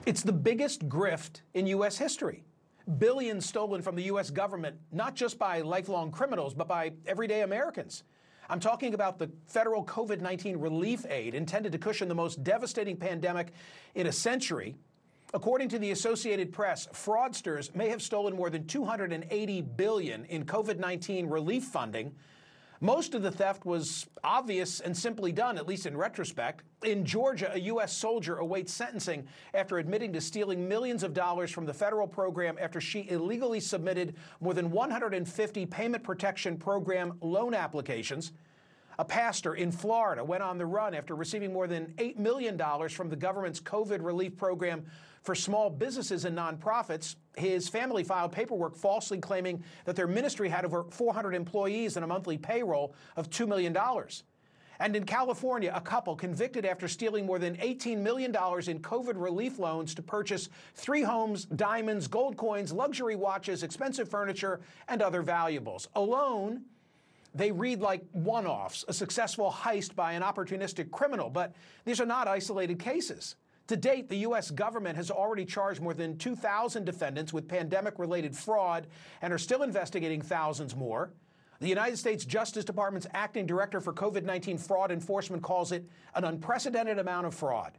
It's the biggest grift in U.S. history. Billions stolen from the U.S. government, not just by lifelong criminals, but by everyday Americans. I'm talking about the federal COVID-19 relief aid intended to cushion the most devastating pandemic in a century. According to the Associated Press, fraudsters may have stolen more than $280 billion in COVID-19 relief funding. Most of the theft was obvious and simply done, at least in retrospect. In Georgia, a U.S. soldier awaits sentencing after admitting to stealing millions of dollars from the federal program after she illegally submitted more than 150 Payment Protection Program loan applications. A pastor in Florida went on the run after receiving more than $8 million from the government's COVID relief program for small businesses and nonprofits. His family filed paperwork falsely claiming that their ministry had over 400 employees and a monthly payroll of $2 million. And in California, a couple convicted after stealing more than $18 million in COVID relief loans to purchase 3 homes, diamonds, gold coins, luxury watches, expensive furniture, and other valuables. Alone, they read like one-offs, a successful heist by an opportunistic criminal, but these are not isolated cases. To date, the U.S. government has already charged more than 2,000 defendants with pandemic-related fraud and are still investigating thousands more. The United States Justice Department's acting director for COVID-19 fraud enforcement calls it an unprecedented amount of fraud.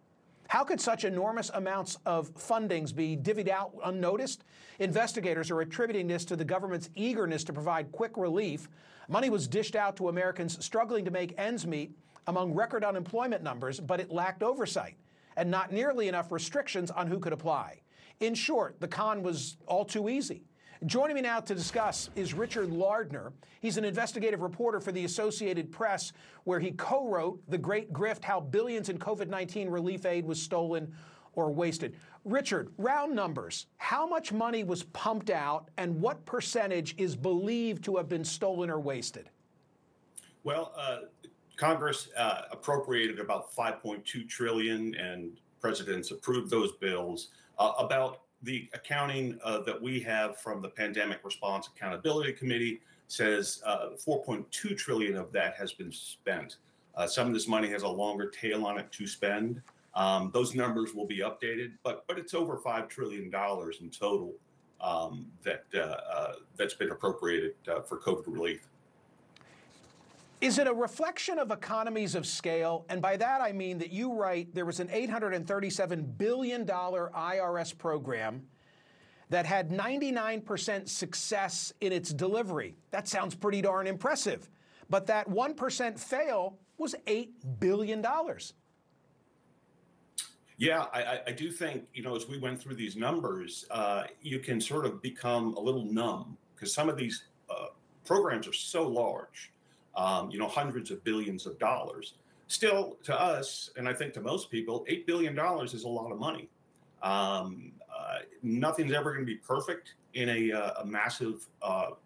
How could such enormous amounts of fundings be divvied out unnoticed? Investigators are attributing this to the government's eagerness to provide quick relief. Money was dished out to Americans struggling to make ends meet among record unemployment numbers, but it lacked oversight and not nearly enough restrictions on who could apply. In short, the con was all too easy. Joining me now to discuss is Richard Lardner. He's an investigative reporter for the Associated Press, where he co-wrote The Great Grift, How Billions in COVID-19 Relief Aid Was Stolen or Wasted. Richard, round numbers, how much money was pumped out and what percentage is believed to have been stolen or wasted? Well, Congress appropriated about $5.2 trillion, and presidents approved those bills. About the accounting that we have from the Pandemic Response Accountability Committee says 4.2 trillion of that has been spent. Some of this money has a longer tail on it to spend. Those numbers will be updated, but it's over $5 trillion in total that's been appropriated for COVID relief. Is it a reflection of economies of scale? And by that, I mean that you write there was an $837 billion IRS program that had 99% success in its delivery. That sounds pretty darn impressive. But that 1% fail was $8 billion. Yeah, I do think, as we went through these numbers, you can sort of become a little numb because some of these programs are so large. Hundreds of billions of dollars. Still, to us, and I think to most people, $8 billion is a lot of money. Nothing's ever going to be perfect in a massive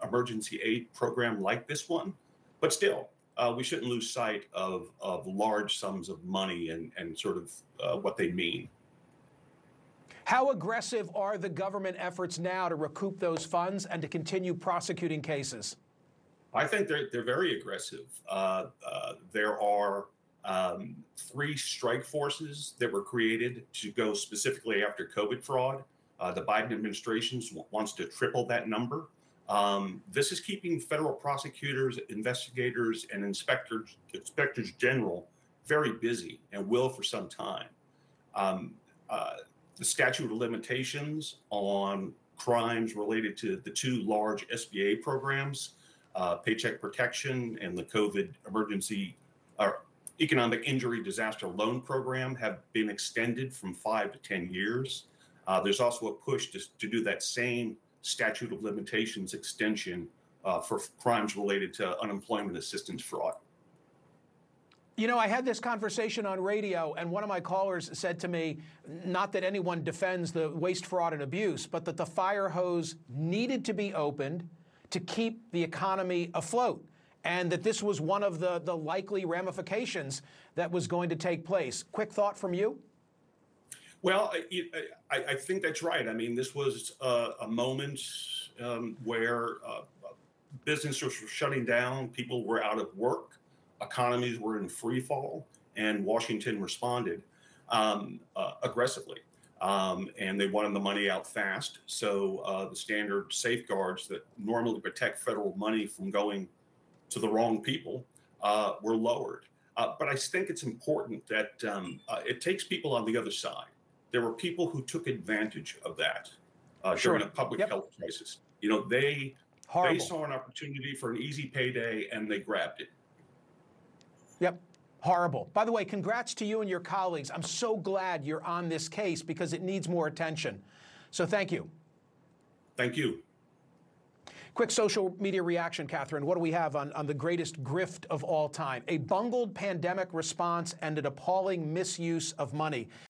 emergency aid program like this one. But still, we shouldn't lose sight of large sums of money and sort of what they mean. How aggressive are the government efforts now to recoup those funds and to continue prosecuting cases? I think they're very aggressive. There are 3 strike forces that were created to go specifically after COVID fraud. The Biden administration wants to triple that number. This is keeping federal prosecutors, investigators, and inspectors general very busy and will for some time. The statute of limitations on crimes related to the 2 large SBA programs, Paycheck Protection and the COVID emergency or economic injury disaster loan program, have been extended from 5 to 10 years. There's also a push to do that same statute of limitations extension for crimes related to unemployment assistance fraud. I had this conversation on radio, and one of my callers said to me, not that anyone defends the waste, fraud, and abuse, but that the fire hose needed to be opened to keep the economy afloat, and that this was one of the likely ramifications that was going to take place. Quick thought from you? Well, I think that's right. I mean, this was a moment where businesses were shutting down, people were out of work, economies were in free fall, and Washington responded aggressively. and they wanted the money out fast. So the standard safeguards that normally protect federal money from going to the wrong people were lowered. But I think it's important that it takes people on the other side. There were people who took advantage of that during a public health crisis. You know, they saw an opportunity for an easy payday and they grabbed it. Yep. Horrible. By the way, congrats to you and your colleagues. I'm so glad you're on this case because it needs more attention. So thank you. Thank you. Quick social media reaction, Catherine. What do we have on the greatest grift of all time? A bungled pandemic response and an appalling misuse of money.